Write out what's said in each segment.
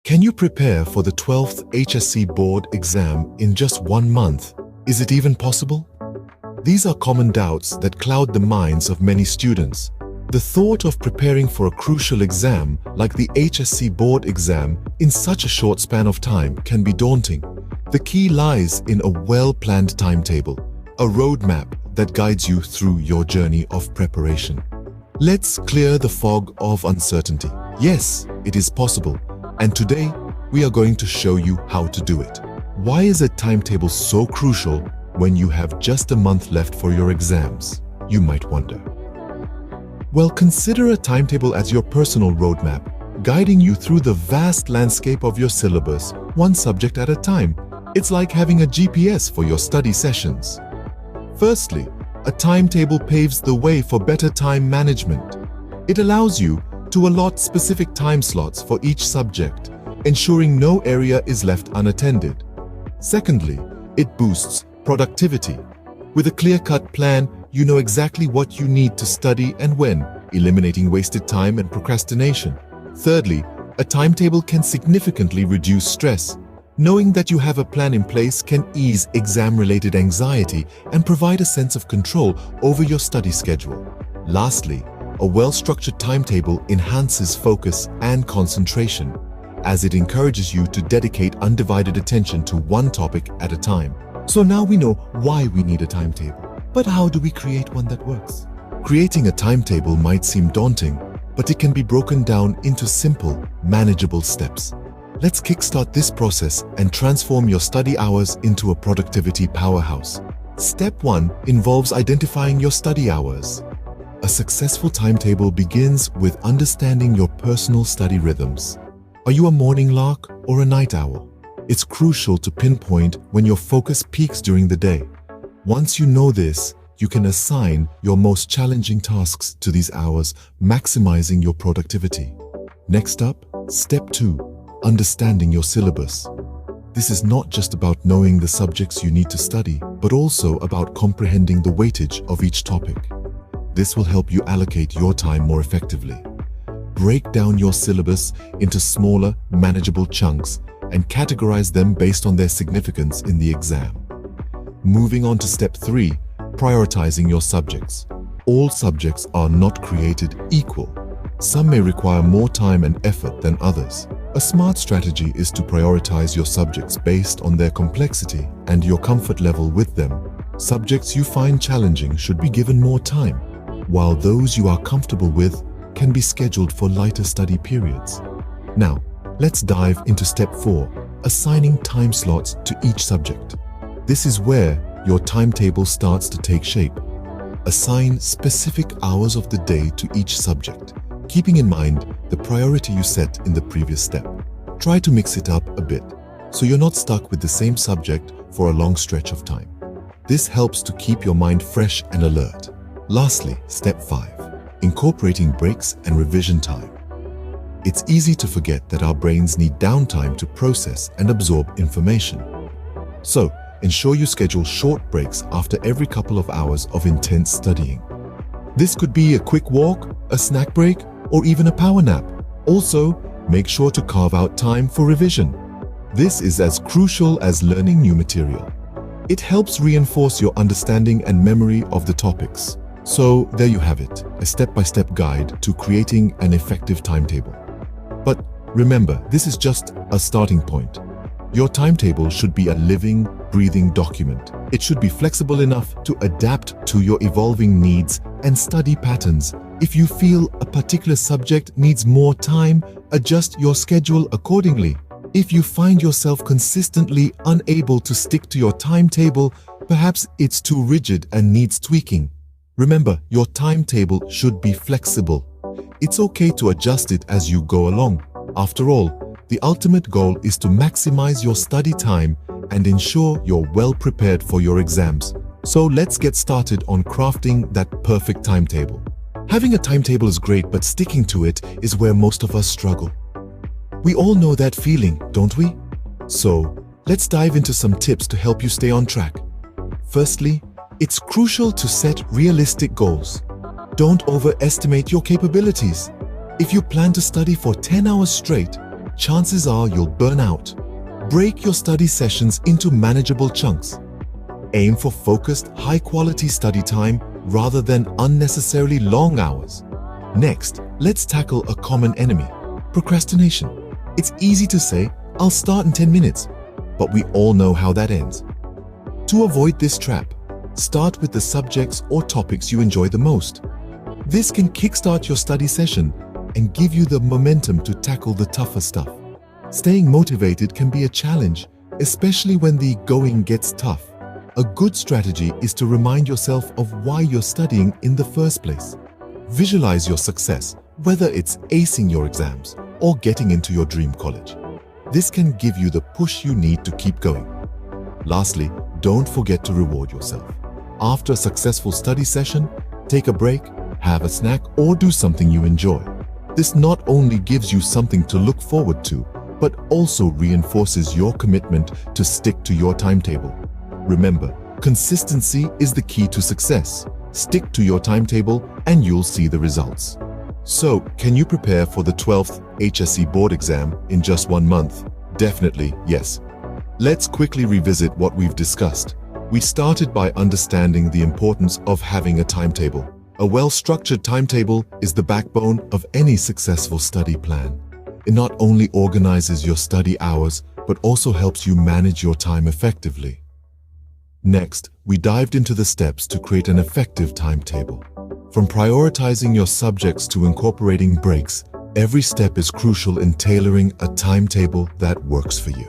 Can you prepare for the 12th HSC Board Exam in just 1 month? Is it even possible? These are common doubts that cloud the minds of many students. The thought of preparing for a crucial exam like the HSC Board Exam in such a short span of time can be daunting. The key lies in a well-planned timetable, a roadmap that guides you through your journey of preparation. Let's clear the fog of uncertainty. Yes, it is possible. And today, we are going to show you how to do it. Why is a timetable so crucial when you have just a month left for your exams? You might wonder. Well, consider a timetable as your personal roadmap, guiding you through the vast landscape of your syllabus, one subject at a time. It's like having a GPS for your study sessions. Firstly, a timetable paves the way for better time management. It allows you to allot specific time slots for each subject, ensuring no area is left unattended. Secondly, it boosts productivity. With a clear-cut plan, you know exactly what you need to study and when, eliminating wasted time and procrastination. Thirdly, a timetable can significantly reduce stress. Knowing that you have a plan in place can ease exam-related anxiety and provide a sense of control over your study schedule. Lastly, a well-structured timetable enhances focus and concentration, as it encourages you to dedicate undivided attention to one topic at a time. So now we know why we need a timetable. But how do we create one that works? Creating a timetable might seem daunting, but it can be broken down into simple, manageable steps. Let's kickstart this process and transform your study hours into a productivity powerhouse. Step 1 involves identifying your study hours. A successful timetable begins with understanding your personal study rhythms. Are you a morning lark or a night owl? It's crucial to pinpoint when your focus peaks during the day. Once you know this, you can assign your most challenging tasks to these hours, maximizing your productivity. Next up, Step 2, understanding your syllabus. This is not just about knowing the subjects you need to study, but also about comprehending the weightage of each topic. This will help you allocate your time more effectively. Break down your syllabus into smaller, manageable chunks and categorize them based on their significance in the exam. Moving on to Step 3, prioritizing your subjects. All subjects are not created equal. Some may require more time and effort than others. A smart strategy is to prioritize your subjects based on their complexity and your comfort level with them. Subjects you find challenging should be given more time, while those you are comfortable with can be scheduled for lighter study periods. Now, let's dive into Step 4, assigning time slots to each subject. This is where your timetable starts to take shape. Assign specific hours of the day to each subject, keeping in mind the priority you set in the previous step. Try to mix it up a bit, so you're not stuck with the same subject for a long stretch of time. This helps to keep your mind fresh and alert. Lastly, Step 5, incorporating breaks and revision time. It's easy to forget that our brains need downtime to process and absorb information. So, ensure you schedule short breaks after every couple of hours of intense studying. This could be a quick walk, a snack break, or even a power nap. Also, make sure to carve out time for revision. This is as crucial as learning new material. It helps reinforce your understanding and memory of the topics. So there you have it, a step-by-step guide to creating an effective timetable. But remember, this is just a starting point. Your timetable should be a living, breathing document. It should be flexible enough to adapt to your evolving needs and study patterns. If you feel a particular subject needs more time, adjust your schedule accordingly. If you find yourself consistently unable to stick to your timetable, perhaps it's too rigid and needs tweaking. Remember, your timetable should be flexible. It's okay to adjust it as you go along. After all, the ultimate goal is to maximize your study time and ensure you're well prepared for your exams. So let's get started on crafting that perfect timetable. Having a timetable is great, but sticking to it is where most of us struggle. We all know that feeling, don't we? So let's dive into some tips to help you stay on track. Firstly, it's crucial to set realistic goals. Don't overestimate your capabilities. If you plan to study for 10 hours straight, chances are you'll burn out. Break your study sessions into manageable chunks. Aim for focused, high-quality study time rather than unnecessarily long hours. Next, let's tackle a common enemy: procrastination. It's easy to say, "I'll start in 10 minutes," but we all know how that ends. To avoid this trap, start with the subjects or topics you enjoy the most. This can kickstart your study session and give you the momentum to tackle the tougher stuff. Staying motivated can be a challenge, especially when the going gets tough. A good strategy is to remind yourself of why you're studying in the first place. Visualize your success, whether it's acing your exams or getting into your dream college. This can give you the push you need to keep going. Lastly, don't forget to reward yourself. After a successful study session, take a break, have a snack, or do something you enjoy. This not only gives you something to look forward to, but also reinforces your commitment to stick to your timetable. Remember, consistency is the key to success. Stick to your timetable and you'll see the results. So, can you prepare for the 12th HSC Board Exam in just 1 month? Definitely, yes. Let's quickly revisit what we've discussed. We started by understanding the importance of having a timetable. A well-structured timetable is the backbone of any successful study plan. It not only organizes your study hours, but also helps you manage your time effectively. Next, we dived into the steps to create an effective timetable. From prioritizing your subjects to incorporating breaks, every step is crucial in tailoring a timetable that works for you.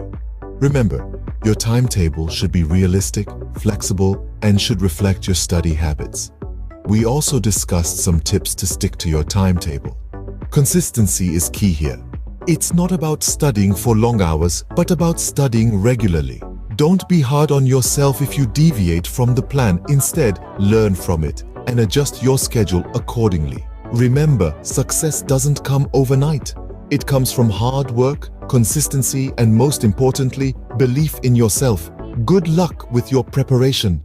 Remember, your timetable should be realistic, flexible, and should reflect your study habits. We also discussed some tips to stick to your timetable. Consistency is key here. It's not about studying for long hours, but about studying regularly. Don't be hard on yourself if you deviate from the plan. Instead, learn from it and adjust your schedule accordingly. Remember, success doesn't come overnight. It comes from hard work, consistency, and most importantly, belief in yourself. Good luck with your preparation.